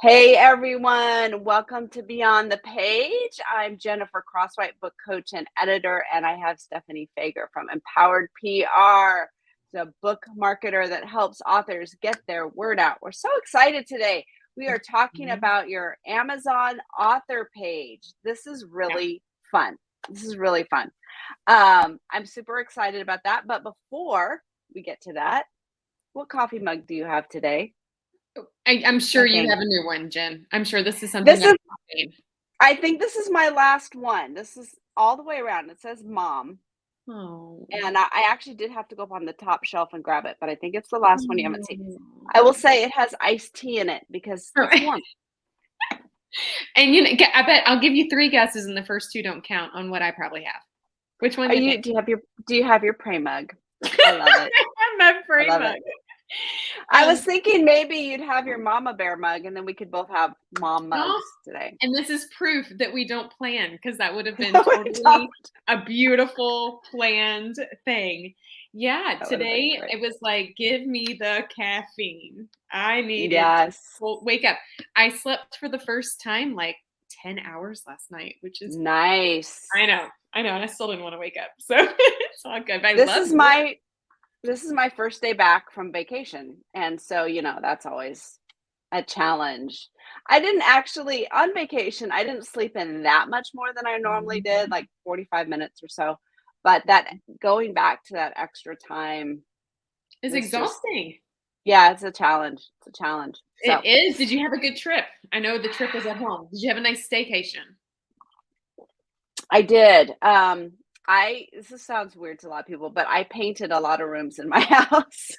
Hey everyone, welcome to Beyond the Page. I'm Jennifer Crosswhite, book coach and editor, and I have Stephanie Feger from Empowered PR, the book marketer that helps authors get their word out. We're so excited today. We are talking about your Amazon author page. This is really fun. I'm super excited about that. But before we get to that, what coffee mug do you have today? I'm sure you Nothing. have a new one, Jen. I'm sure this is something This is I've seen. I think this is my last one. This is all the way around. It says mom. Oh. And I actually did have to go up on the top shelf and grab it, but I think it's the last one you haven't seen. I will Oh. say it has iced tea in it because it's warm. And I bet I'll give you 3 guesses and the first 2 don't count on what I probably have. Which one do you think? Do you have your Prey mug? I love it. My I Prey love mug. it. I was thinking maybe you'd have your mama bear mug and then we could both have mom mugs today. And this is proof that we don't plan because that would have been totally a beautiful planned thing. Yeah, today it was like, give me the caffeine. I needed to wake up. I slept for the first time like 10 hours last night, which is nice. I know, and I still didn't want to wake up. So it's all good. This is my first day back from vacation. And so, that's always a challenge. I didn't actually, on vacation, I didn't sleep in that much more than I normally did, like 45 minutes or so. But that going back to that extra time is exhausting. It's a challenge. It's a challenge. So. It is. Did you have a good trip? I know the trip was at home. Did you have a nice staycation? I did. This sounds weird to a lot of people, but I painted a lot of rooms in my house.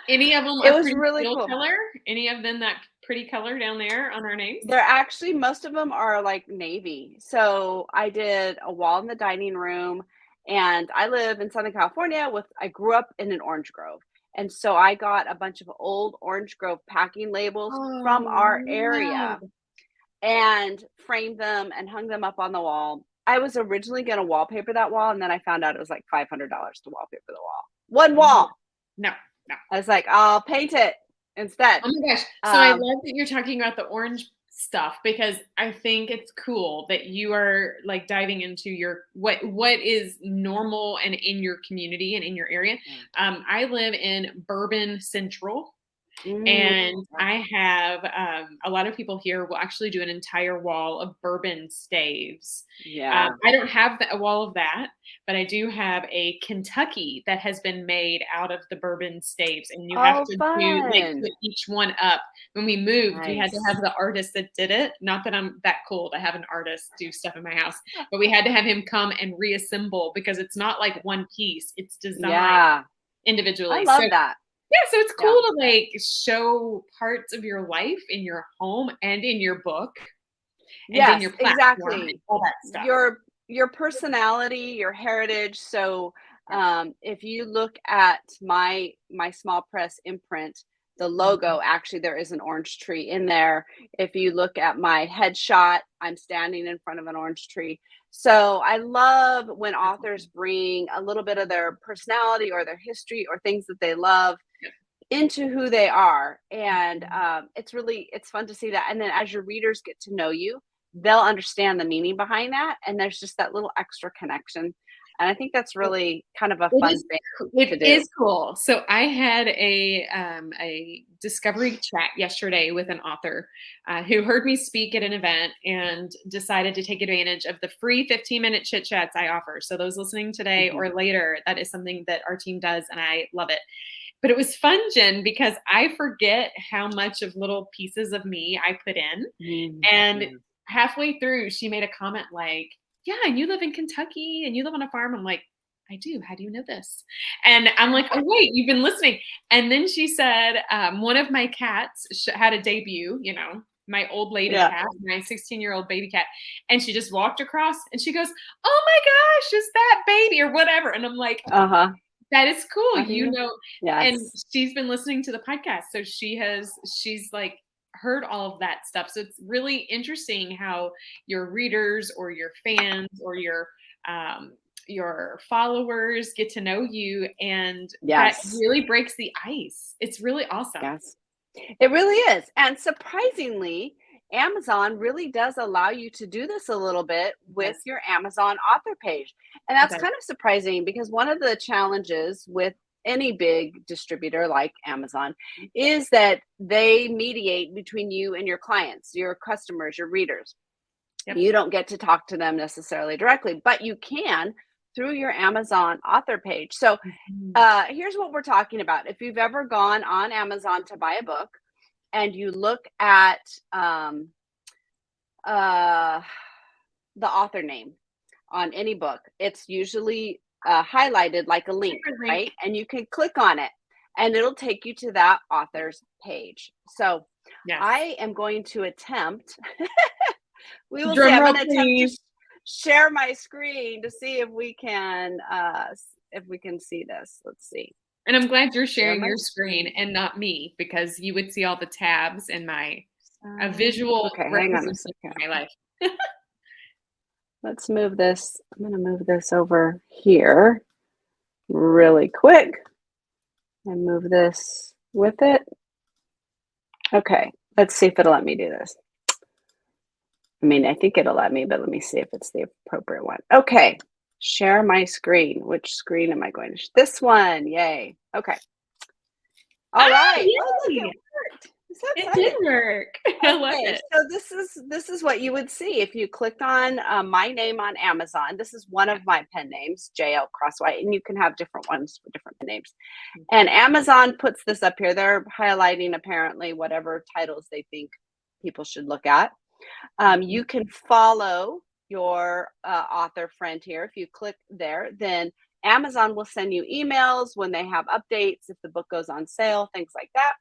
Any of them it was really cool. Color? Any of them that pretty color down there on our names? They're actually, most of them are like navy. So I did a wall in the dining room, and I live in Southern California I grew up in an orange grove. And so I got a bunch of old Orange Grove packing labels from our area and framed them and hung them up on the wall. I was originally going to wallpaper that wall, and then I found out it was like $500 to wallpaper the wall. One wall. No. I was like, I'll paint it instead. Oh my gosh. So I love that you're talking about the orange stuff because I think it's cool that you are like diving into your what is normal and in your community and in your area. I live in Bourbon Central. And I have a lot of people here will actually do an entire wall of bourbon staves. I don't have a wall of that, but I do have a Kentucky that has been made out of the bourbon staves, and you have to put each one up. When we moved, we had to have the artist that did it. Not that I'm that cool to have an artist do stuff in my house, but we had to have him come and reassemble because it's not like one piece; it's designed individually. I love that. Yeah, so it's cool to like show parts of your life in your home and in your book and in your platform and all that stuff. Your personality, your heritage. So if you look at my small press imprint, the logo, actually there is an orange tree in there. If you look at my headshot, I'm standing in front of an orange tree. So I love when authors bring a little bit of their personality or their history or things that they love into who they are. And it's fun to see that. And then as your readers get to know you, they'll understand the meaning behind that. And there's just that little extra connection. And I think that's really kind of a fun thing to do. It is cool. So I had a discovery chat yesterday with an author who heard me speak at an event and decided to take advantage of the free 15-minute chit chats I offer. So those listening today or later, that is something that our team does, and I love it. But it was fun, Jen, because I forget how much of little pieces of me I put in. And halfway through, she made a comment like, yeah, and you live in Kentucky and you live on a farm. I'm like, I do. How do you know this? And I'm like, oh, wait, you've been listening. And then she said, one of my cats had a debut, my old lady cat, my 16-year-old baby cat. And she just walked across and she goes, oh my gosh, is that baby or whatever? And I'm like, that is cool. And she's been listening to the podcast. So she's like heard all of that stuff. So it's really interesting how your readers or your fans or your followers get to know you. And that really breaks the ice. It's really awesome. It really is. And surprisingly, Amazon really does allow you to do this a little bit with Yes, your Amazon author page. And it that's does. kind of surprising because one of the challenges with any big distributor like Amazon is that they mediate between you and your clients, your customers, your readers. Yep. You don't get to talk to them necessarily directly, but you can through your Amazon author page. So Mhm. here's what we're talking about. If you've ever gone on Amazon to buy a book and you look at uh, the author name on any book, it's usually highlighted like a link, Hyperlink. right? And you can click on it and it'll take you to that author's page. So Yes. I am going to attempt, we will see, Drum I'm roll, going to attempt to please. share my screen to see if we can see this. Let's see. And I'm glad you're Share sharing my your screen screen. and not me because you would see all the tabs and my a visual Okay, hang on a representation second. of my life. Let's move this. I'm going to move this over here really quick and move this with it. Okay, let's see if it'll let me do this. I mean, I think it'll let me, but let me see if it's the appropriate one. Okay, share my screen. Which screen am I going to? This one. Yay. Okay. All right. Oh, look, it Yay! worked. I'm so It did excited. work. I love Okay, it. so this is what you would see if you clicked on my name on Amazon. This is one Yeah. of my pen names, JL Crosswhite, and you can have different ones for different pen names. And Mhm. Amazon puts this up here. They're highlighting apparently whatever titles they think people should look at. Mhm. You can follow your author friend here. If you click there, then Amazon will send you emails when they have updates, if the book goes on sale, things like that.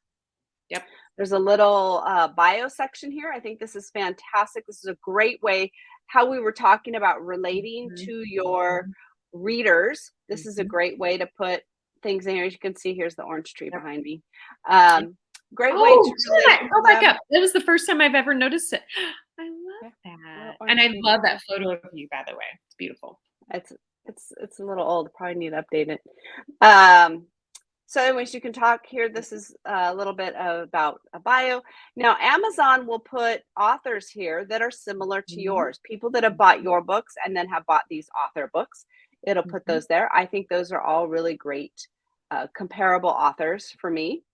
Yep. There's a little bio section here. I think this is fantastic. This is a great way how we were talking about relating Mhm. to your readers. This is a Mhm. great way to put things in here. As you can see, here's the orange tree Yep. behind me. Yep. Great way to Oh, relate Janet, to go back them. up. That was the first time I've ever noticed it. I love Yeah, little that. And orange I tree love behind that me. photo of you, by the way. It's beautiful. It's it's a little old. Probably need to update it. Um, So anyways, you can talk here. This is a little bit about a bio. Now, Amazon will put authors here that are similar to Mhm. yours, people that have bought Mhm. your books and then have bought these author books. It'll put Mhm. those there. I think those are all really great comparable authors for me.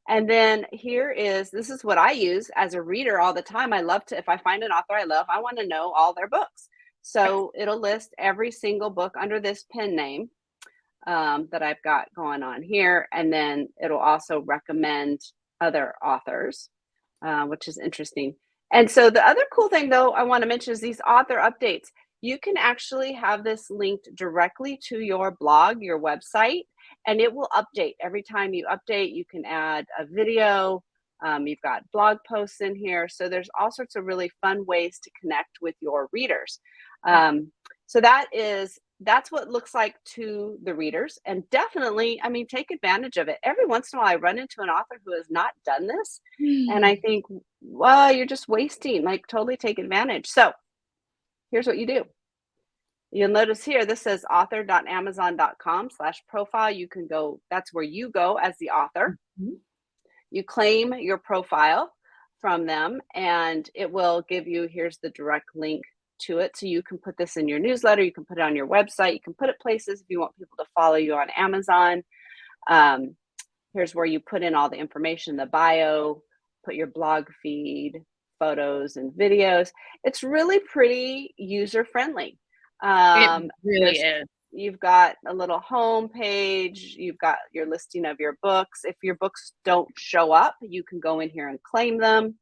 And then this is what I use as a reader all the time. I love to, if I find an author I love, I want to know all their books. Yep. So it'll list every single book under this pen name that I've got going on here. And then it'll also recommend other authors, which is interesting. And so the other cool thing, though, I want to mention is these author updates. You can actually have this linked directly to your blog, your website, and it will update every time you update. You can add a video. You've got blog posts in here. So there's all sorts of really fun ways to connect with your readers. Yep. So that's what it looks like to the readers. And definitely, I mean, take advantage of it. Every once in a while, I run into an author who has not done this. And I Mm. think, well, you're just wasting, like, totally take advantage. So here's what you do. You'll notice here, this says author.amazon.com/profile. You can go, that's where you go as the author. Mhm. You claim your profile from them, and it will give you, here's the direct link to it. So you can put this in your newsletter, you can put it on your website, you can put it places if you want people to follow you on Amazon. Um, here's where you put in all the information, the bio, put your blog feed, photos, and videos. It's really pretty user friendly. It really There's is. You've got a little home page, you've got your listing of your books. If your books don't show up, you can go in here and claim them.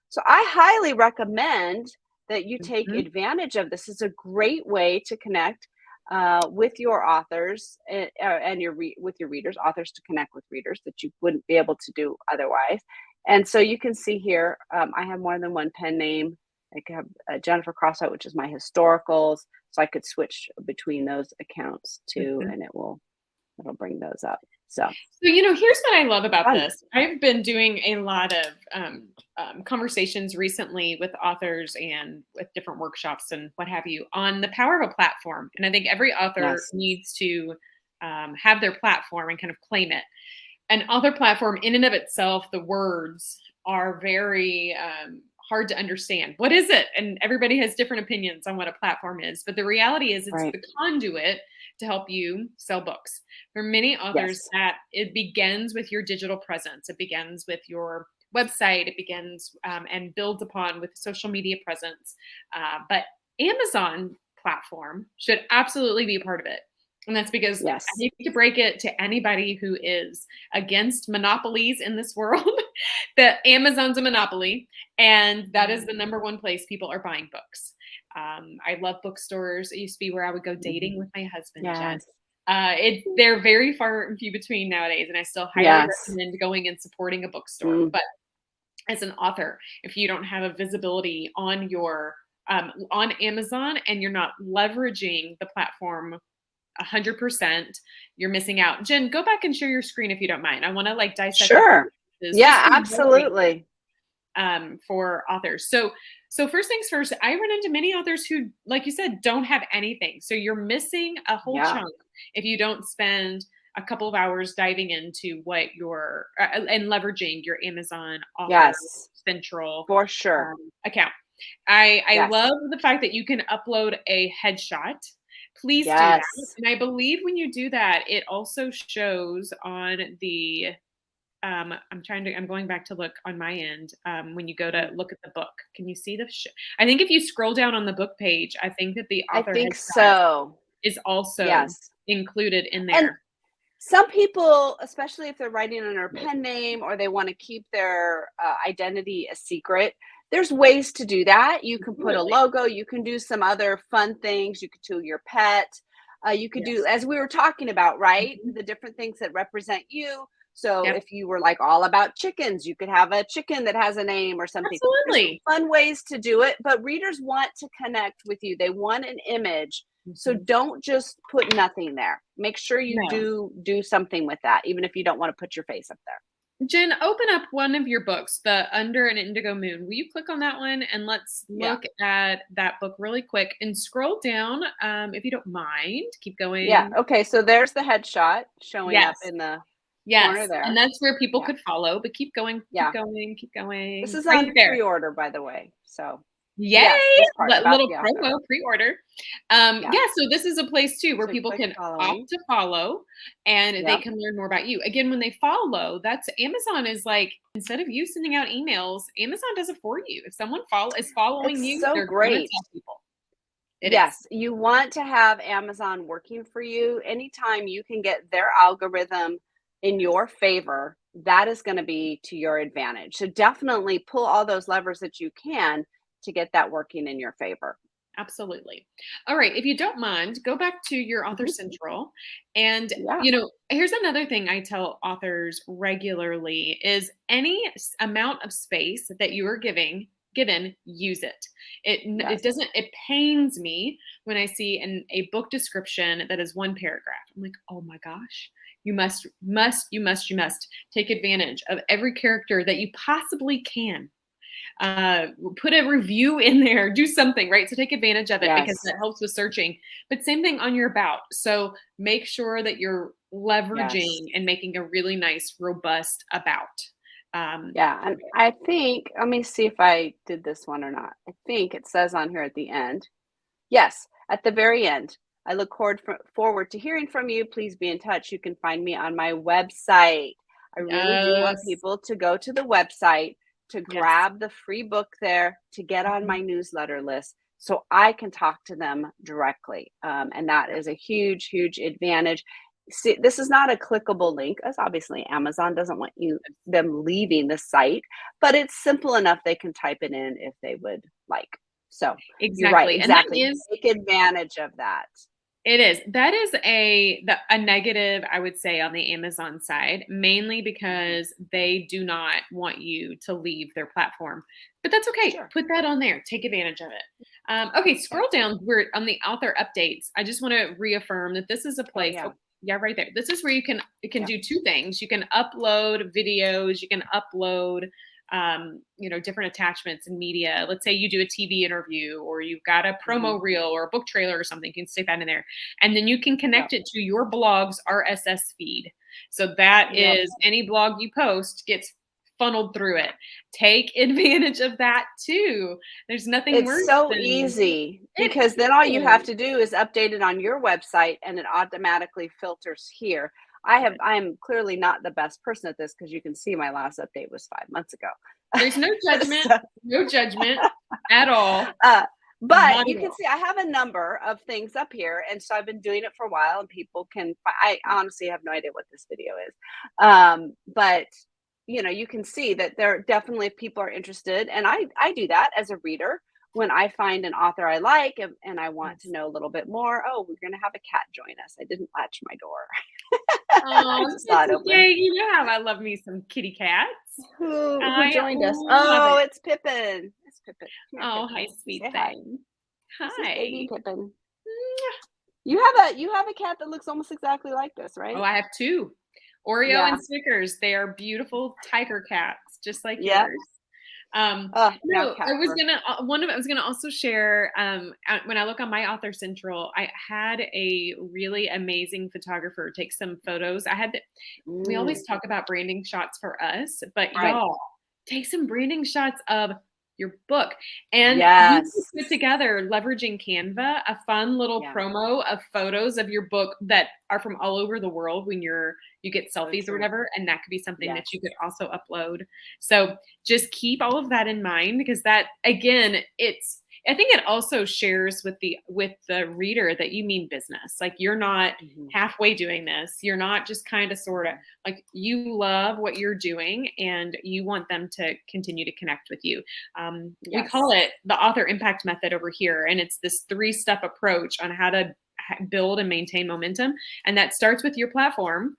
So I highly recommend that you take Mhm. advantage of this. It's a great way to connect with your authors and with your readers, authors to connect with readers that you wouldn't be able to do otherwise. And so you can see here, I have more than one pen name. I could have Jennifer Crosswhite, which is my historicals. So I could switch between those accounts too, Mhm. and it'll bring those up. So So, here's what I love about fun. this. I've been doing a lot of conversations recently with authors and with different workshops and what have you on the power of a platform. And I think every author Yes. needs to have their platform and kind of claim it. an author platform in and of itself, the words are very hard to understand. What is it? And everybody has different opinions on what a platform is. But the reality is it's Right. the conduit to help you sell books. For many authors, Yes. that it begins with your digital presence. It begins with your website. It begins and builds upon with social media presence. But Amazon platform should absolutely be a part of it. And that's because I Yes. hate to break it to anybody who is against monopolies in this world, that Amazon's a monopoly, and that is the number one place people are buying books. I love bookstores. It used to be where I would go dating with my husband, Jen. Yes. They're very far and few between nowadays, and I still highly Yes. recommend going and supporting a bookstore. Mm. But as an author, if you don't have a visibility on your on Amazon and you're not leveraging the platform 100%, you're missing out. Jen, go back and share your screen if you don't mind. I want to like dissect a couple Sure. pieces just Yeah, to motivate absolutely. for authors. So first things first, I run into many authors who, like you said, don't have anything. So you're missing a whole Yeah. chunk if you don't spend a couple of hours diving into what your and leveraging your Amazon author Yes. central For sure. account. I Yes. love the fact that you can upload a headshot. Please do that. Yes. And I believe when you do that, it also shows on the I'm going back to look on my end. When you go to look at the book, can you see I think if you scroll down on the book page, I think that the I author think headshot so. is also Yes. included in And there. some people, especially if they're writing under a pen name or they want to keep their identity a secret, there's ways to do that. You can put a Absolutely. logo, you can do some other fun things, you could do your pet, you could do, Yes. as we were talking about, right? Mhm. The different things that represent you. So Yep. if you were like all about chickens, you could have a chicken that has a name or something. There's Absolutely. fun ways to do it, but readers want to connect with you. They want an image. So Mhm. don't just put nothing there. Make sure you No. do something with that, even if you don't want to put your face up there. Jen, open up one of your books, the Under an Indigo Moon. Will you click on that one and let's Yeah. look at that book really quick and scroll down if you don't mind. Keep Yeah. going. Okay. So there's the headshot showing up Yes. in the corner Yes. And there. that's where people Yeah. could follow, but keep going, keep Yeah. going, keep This going. is Right on there. pre-order, by the way. So Yay! yes, this part about Little the author. promo pre-order. Yeah. Yeah, so this is a place too where So people click can opt following. to follow and they Yep. can learn more about you. Again, when they follow, that's Amazon is like instead of you sending out emails, Amazon does it for you. If someone is following It's you, so they're gonna great. tell people. It is. Yes, you want to have Amazon working for you. Anytime you can get their algorithm in your favor, that is going to be to your advantage. So definitely pull all those levers that you can to get that working in your favor. Absolutely. All right. If you don't mind, go back to your author Mhm. central. And, Yeah. here's another thing I tell authors regularly is any amount of space that you are given, use it. It Yes. doesn't, it pains me when I see a book description that is one paragraph. I'm like, oh my gosh. You must take advantage of every character that you possibly can uh, put a review in there, do something, right? So take advantage of it because Yes. that helps with searching. But same thing on your about. So make sure that you're Yes. leveraging and making a really nice, robust about. Yeah. And I think, let me see if I did this one or not. I think it says on here at the end. Yes, at the very end. I look forward to hearing from you. Please be in touch. You can find me on my website. I really do want Yes. people to go to the website to Yes. grab the free book there to get on Mhm. my newsletter list so I can talk to them directly. And that is a huge, huge advantage. See, this is not a clickable link, as obviously Amazon doesn't want them leaving the site, but it's simple enough they can type it in if they would like. So you're right, Exactly. And that exactly. is Take advantage of that. It is. That is a negative, I would say, on the Amazon side, mainly Mhm. because they do not want you to leave their platform. But that's okay. Sure. Put that on there. Take advantage of it. Okay, Yeah. scroll down. We're on the author updates. I just want to reaffirm that this is a Oh, place. yeah. Oh, yeah, right there. This is where you can Yeah. do two things. You can upload videos. You can upload different attachments and media. Let's say you do a TV interview or you've got a Mhm. promo reel or a book trailer or something. You can stick that in there and then you can Yeah. connect it to your blog's RSS feed. So that Yep. is any blog you post gets funneled through it. Take advantage of that too. There's nothing It's worse so than easy it because then all you have is. to do is update it on your website and it automatically filters here. I am clearly not the best person at this because you can see my last update was 5 months ago. There's So, no judgment at all. uh, but Not you at can all. see I have a number of things up here, and so I've been doing it for a while, and people can. I honestly have no idea what this video is, but you can see that there definitely people are interested, and I do that as a reader when I find an author I like and I want to Yes. know a little bit more. Oh, we're gonna have a cat join us. I didn't latch my door. I Oh, just saw it's it open. okay. You know how I love me some kitty cats. Who I joined us? love Oh, it. it's Pippin. It's Pippin. Come here, Oh, hi, Pippin. sweet Say hi. thing. This is baby Hi. Pippin. Mwah. You have a cat that looks almost exactly like this, Oh, right? I have two. Oreo Yeah. and Snickers. They are beautiful tiger cats, just like Yep. yours. Um, Oh, now no, cat fur. I was gonna also share, when I look on my Author Central, I had a really amazing photographer take some photos. We Mm, always talk about branding shots for us, but right. y'all, take some branding shots of your book. And we Yes. put together, leveraging Canva, a fun little Yeah. promo of photos of your book that are from all over the world when you get So selfies or true. whatever, and that could be something that Yes. you could also upload. So just keep all of that in mind, because that, again, I think it also shares with the reader that you mean business. Like, you're not Mhm. halfway doing this. You're not just kind of sort of like, you love what you're doing and you want them to continue to connect with you. We call Yes. it the author impact method over here, and it's this 3-step approach on how to build and maintain momentum. And that starts with your platform.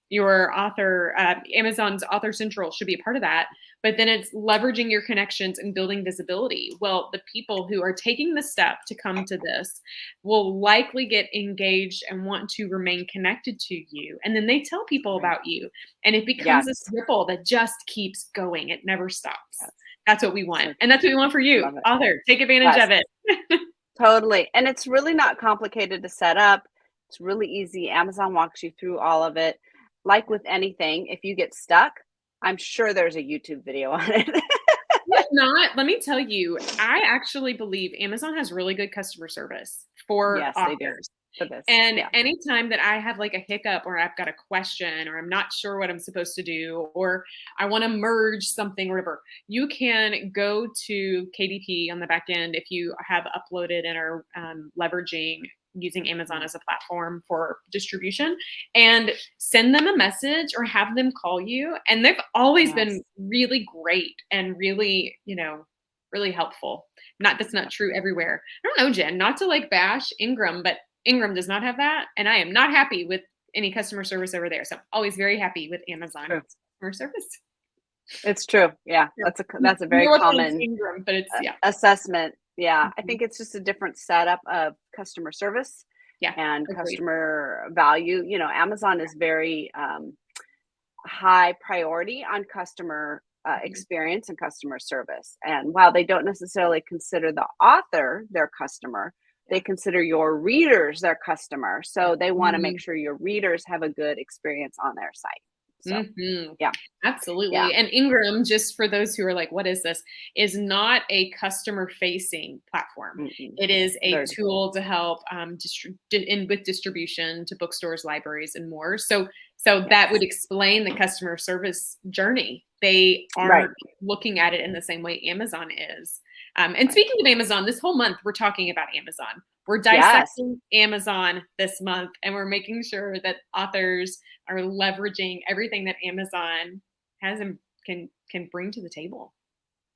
Your author, Amazon's Author Central should be a part of that. But then it's leveraging your connections and building visibility. Well, the people who are taking the step to come to this will likely get engaged and want to remain connected to you. And then they tell people Right. about you. And it becomes this Yes. ripple that just keeps going. It never stops. Yes. That's what we So want. And that's what we want for I you. love it. Author, take advantage Yes. of it. Totally. And it's really not complicated to set up. It's really easy. Amazon walks you through all of it. Like with anything, if you get stuck, I'm sure there's a YouTube video on it. If not, let me tell you, I actually believe Amazon has really good customer service for Yes, they do authors. for this. And Yeah. anytime that I have like a hiccup, or I've got a question, or I'm not sure what I'm supposed to do, or I want to merge something or whatever, you can go to KDP on the back end if you have uploaded and are leveraging using Amazon Mhm. as a platform for distribution, and send them a message or have them call you. And they've always been Yes. really great and really, really helpful. Not That's not Yep. true everywhere. I don't know, Jen, not to like bash Ingram, but Ingram does not have that, and I am not happy with any customer service over there. So I'm always very happy with Amazon True. customer service. It's true. Yeah. Yeah. That's a very No offense, common Ingram, but it's, yeah. assessment. Yeah. I Mhm. think it's just a different setup of customer service Yeah, and agreed. customer value. Amazon is very high priority on customer Mhm. experience and customer service. And while they don't necessarily consider the author their customer, they Yeah. consider your readers their customer. So they want to make Mhm. sure your readers have a good experience on their site. So, Mhm. yeah, yeah. Absolutely. And Ingram, just for those who are like, what is this? Is not a customer facing platform. Mm-mm. It is a They're tool to help with distribution to bookstores, libraries, and more. So that would yes, explain the customer service journey. They right, aren't looking at it in the same way Amazon is. And right. speaking of Amazon, this whole month we're talking about Amazon. We're Yes, dissecting Amazon this month, and we're making sure that authors are leveraging everything that Amazon has and can bring to the table.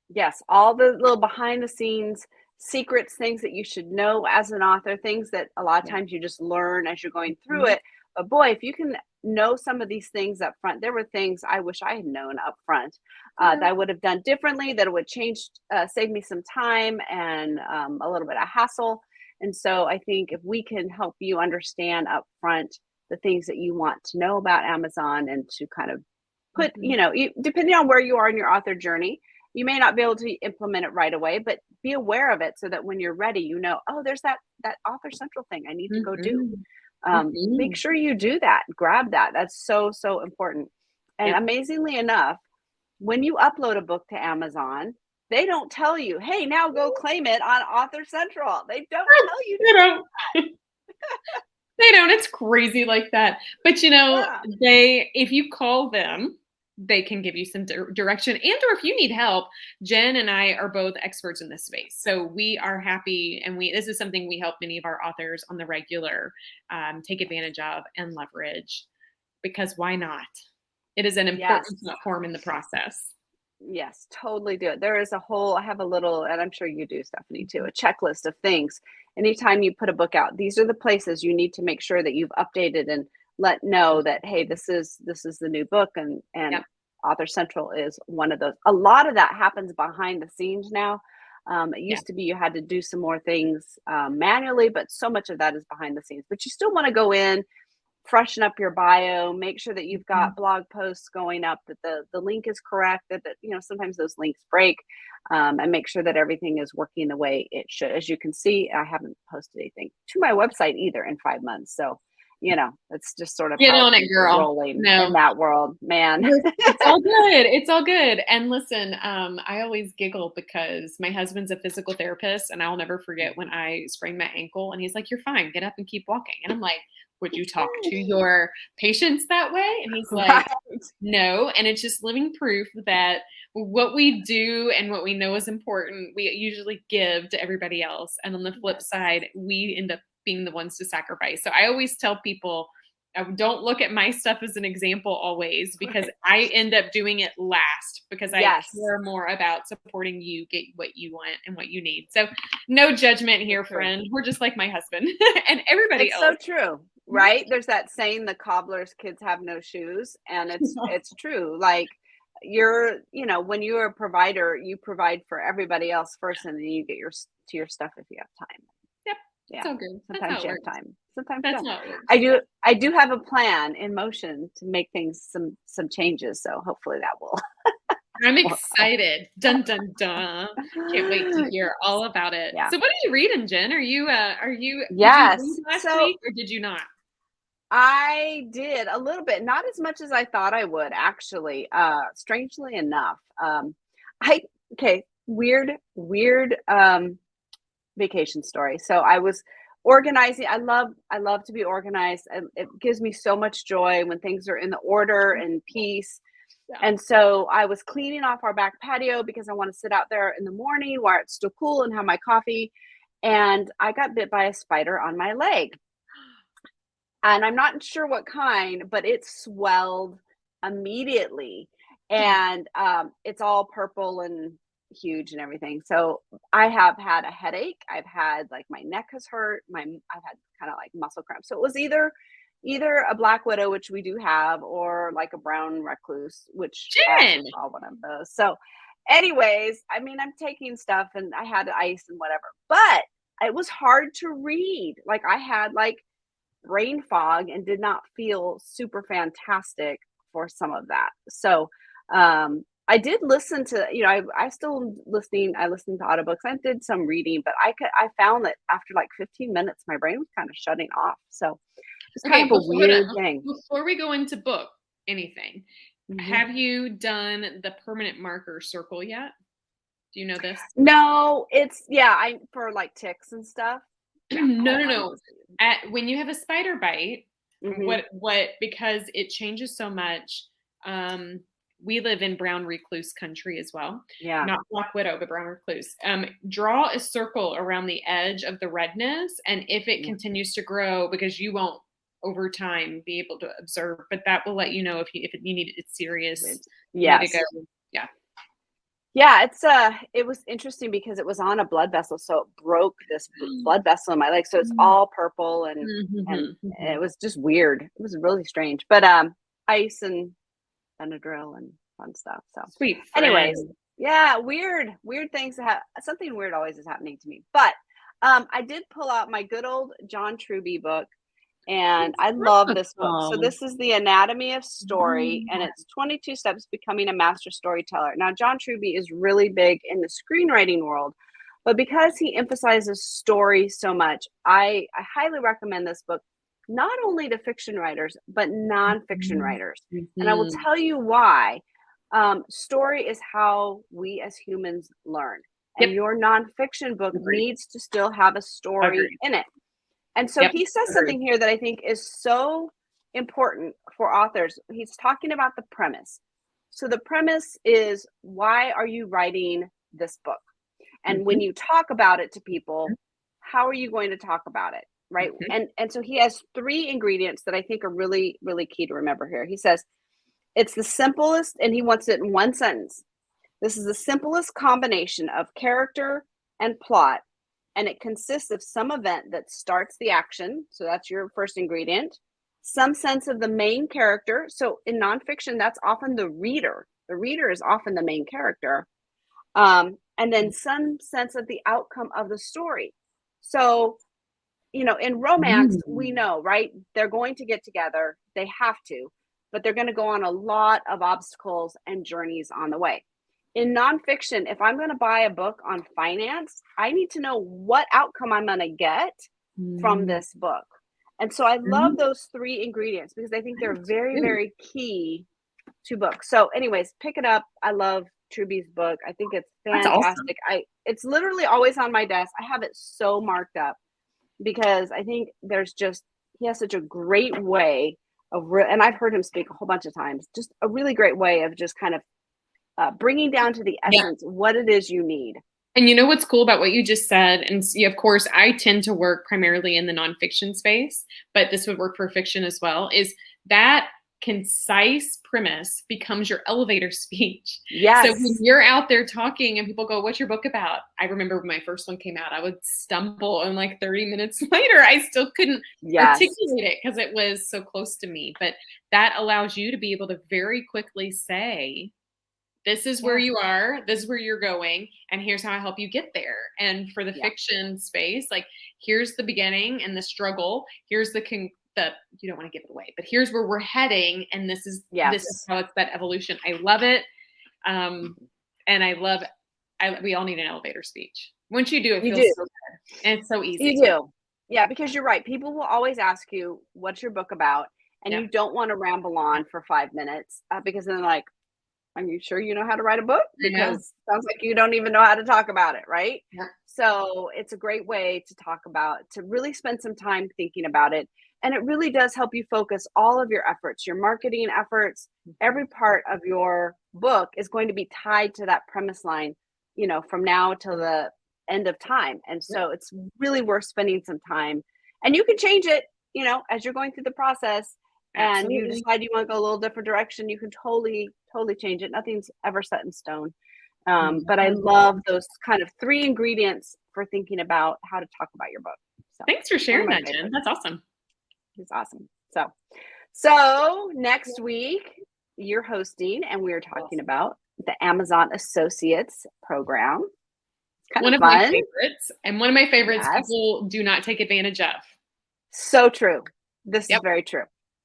yes. All the little behind the scenes secrets, things that you should know as an author, things that a lot of Yeah. times you just learn as you're going through Mhm. it. But boy, if you can know some of these things up front, there were things I wish I had known up front that Yeah. I would have done differently, that it would change, save me some time and a little bit of hassle. And so I think if we can help you understand up front the things that you want to know about Amazon and to kind of put, Mhm. depending on where you are in your author journey, you may not be able to implement it right away, but be aware of it so that when you're ready, oh, there's that author central thing I need to go do. Mhm. Make Mhm. sure you do that. Grab that. That's so, so important. And Yep. amazingly enough, when you upload a book to Amazon, they don't tell you, hey, now go claim it on Author Central. They don't tell you to You do know, they don't. It's crazy like that. But that. if you call them, they can give you some direction. And or if you need help, Jen and I are both experts in this space. So we are happy, and this is something we help many of our authors on the regular take advantage of and leverage, because why not? It is an Yes. important platform in the process. Yes, totally do it. There is I have a little, and I'm sure you do, Stephanie, too, a checklist of things. Anytime you put a book out, these are the places you need to make sure that you've updated and let know that, hey, this is the new book, and Yep. Author Central is one of those. A lot of that happens behind the scenes now. It Yeah. used to be you had to do some more things manually, but so much of that is behind the scenes. But you still want to go in, freshen up your bio, make sure that you've Mhm. got blog posts going up, that the link is correct, that sometimes those links break, and make sure that everything is working the way it should. As you can see, I haven't posted anything to my website either in 5 months. So, it's just sort of Get how on it, things are girl. rolling in No. that world, man. It's all good. It's all good. And listen, I always giggle because my husband's a physical therapist, and I'll never forget when I sprained my ankle, and he's like, "You're fine. Get up and keep walking." And I'm like, "Would you talk to your patients that way?" And he's like, Right. "No." And it's just living proof that what we do and what we know is important, we usually give to everybody else. And on the flip Yes. side, we end up being the ones to sacrifice. So I always tell people, don't look at my stuff as an example always, because Right. I end up doing it last because I Yes. care more about supporting you get what you want and what you need. So no judgment So here, true. friend. We're just like my husband and everybody It's so else. true, right? There's that saying, the cobbler's kids have no shoes, and it's true. Like, when you're a provider, you provide for everybody else first, and then you get to your stuff if you have time. Yep. It's Yeah. all good. That's how Sometimes it you have works. time. Sometimes you That's don't. how it works. I do have a plan in motion to make things some changes, so hopefully that will I'm will help. excited. Dun dun dun. Can't wait to hear all about it. Yeah. So what are you reading, Jen? Did you read Yes. last So week or did you not? I did a little bit, not as much as I thought I would, actually. Strangely enough, I okay, weird vacation story. So I was organizing. I love to be organized, and it gives me so much joy when things are in the order and peace. Yeah. And so I was cleaning off our back patio because I want to sit out there in the morning while it's still cool and have my coffee. And I got bit by a spider on my leg, and I'm not sure what kind, but it swelled immediately, and it's all purple and huge and everything. So I have had a headache. I've had, like, my neck has hurt. I've had kind of like muscle cramps. So it was either a black widow, which we do have, or like a brown recluse, which I also Jen. saw one of those. So, anyways, I mean, I'm taking stuff, and I had ice and whatever, but it was hard to read. Like, I had like brain fog and did not feel super fantastic for some of that. So, I did listen to, I still listening. I listened to audiobooks. I did some reading, but I found that after like 15 minutes, my brain was kind of shutting off. So it's kind Okay, of a weird thing. before we go into book anything, Mhm. have you done the permanent marker circle yet? Do you know this? No, yeah, I for like ticks and stuff. Yeah, I No, have no, one of no. those too. When you have a spider bite, Mhm. because it changes so much. Um, we live in brown recluse country as well, Yeah. not black widow, but brown recluse. Draw a circle around the edge of the redness, and if it Yeah. continues to grow, because you won't over time be able to observe, but that will let you know if you need it's serious, you need to go. Yes. Yeah. Yeah, it was interesting because it was on a blood vessel, so it broke this blood vessel in my leg, so it's all purple, and Mhm, mhm. it was just weird. It was really strange, but ice and Benadryl and fun stuff. So, Sweet anyways, friend. yeah, weird things something weird always is happening to me. But I did pull out my good old John Truby book, and I love this book. So Awesome. this is The Anatomy of Story, and Mm. it's 22 Steps Becoming a Master Storyteller. Now, John Truby is really big in the screenwriting world, but because he emphasizes story so much, I highly recommend this book not only to fiction writers, but nonfiction writers. And I will Mhm. tell you why. Story is how we as humans learn. And Yep. your nonfiction book Agreed. needs to still have a story Agreed. in it. And so Yep. he says Agreed. something here that I think is so important for authors. He's talking about the premise. So the premise is, why are you writing this book? And when Mhm. you talk about it to people, how are you going to talk about it? Right. Mhm. And so he has three ingredients that I think are really, really key to remember here. He says it's the simplest, and he wants it in one sentence. This is the simplest combination of character and plot, and it consists of some event that starts the action. So that's your first ingredient. Some sense of the main character. So in nonfiction, that's often the reader. The reader is often the main character. And then some sense of the outcome of the story. So, in romance, we Mm. know, right? They're going to get together. They have to, but they're going to go on a lot of obstacles and journeys on the way. In nonfiction, if I'm going to buy a book on finance, I need to know what outcome I'm going to get from Mm. this book. And so I love Mm. those three ingredients because I think I they're very, do. very key to books. So, anyways, pick it up. I love Truby's book. I think it's That's awesome. fantastic. It's literally always on my desk. I have it so marked up because I think he has such a great way and I've heard him speak a whole bunch of times. Just a really great way of just kind of bringing down to the Yeah. essence what it is you need. And you know what's cool about what you just said? And of course, I tend to work primarily in the nonfiction space, but this would work for fiction as well. Is that concise premise becomes your elevator speech. So when Yes, you're out there talking and people go, "What's your book about?" I remember when my first one came out, I would stumble, and like 30 minutes later, I still couldn't yes, articulate it because it was so close to me. But that allows you to be able to very quickly say, this is where yes, you are, this is where you're going, and here's how I help you get there. And for the yeah, fiction space, like, here's the beginning and the struggle, here's the you don't want to give it away, but here's where we're heading, and this is yes. how it's that evolution. I love it. um and I love we all need an elevator speech. Once you do, it You feels do. so good and it's so You easy. do. Yeah, because you're right. People will always ask you, what's your book about? And Yeah. you don't want to ramble on for 5 minutes because then they're like, are you sure you know how to write a book? I know. Because sounds like you don't even know how to talk about it, right? Yeah. So it's a great way to talk about, to really spend some time thinking about it. And it really does help you focus all of your efforts, your marketing efforts, Mhm. every part of your book is going to be tied to that premise line, from now till the end of time. And Yep. so it's really worth spending some time. And you can change it, as you're going through the process and you Absolutely. decide you want to go a little different direction, you can totally, totally change it. Nothing's ever set in stone. But I Yeah. love those kind of three ingredients for thinking about how to talk about your book. So Thanks for one of sharing my that, Jen. favorites. That's awesome. It's awesome. So next week you're hosting, and we are talking Awesome. about the Amazon Associates program. It's kind One of of my fun. favorites, and one of my favorites Yes. people do not take advantage of. So true. This is Yep, very true.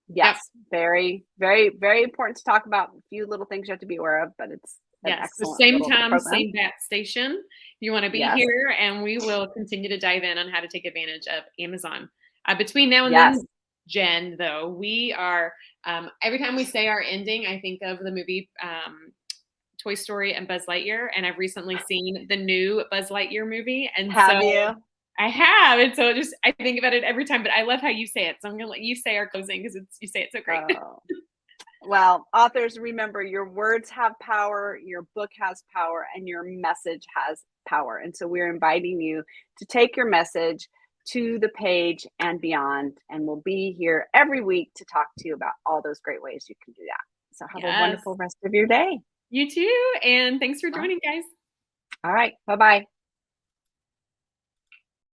yep, Yes. Very, very, very important to talk about. A few little things you have to be aware of, but it's an yes. The excellent same little time, program. same bat station. You wanna be Yes. here, and we will continue to dive in on how to take advantage of Amazon. Between now and Yes. then, Jen, though, we are, every time we say our ending, I think of the movie, Toy Story and Buzz Lightyear, and I've recently seen the new Buzz Lightyear movie, and so Have you? I have, and so just I think about it every time, but I love how you say it, so I'm gonna let you say our closing because you say it so great. Oh. Well, authors, remember your words have power, your book has power, and your message has power. And so we're inviting you to take your message to the page and beyond. And we'll be here every week to talk to you about all those great ways you can do that. So have a Yes, wonderful rest of your day. you too, and thanks for All right. joining, guys. All right. Bye bye.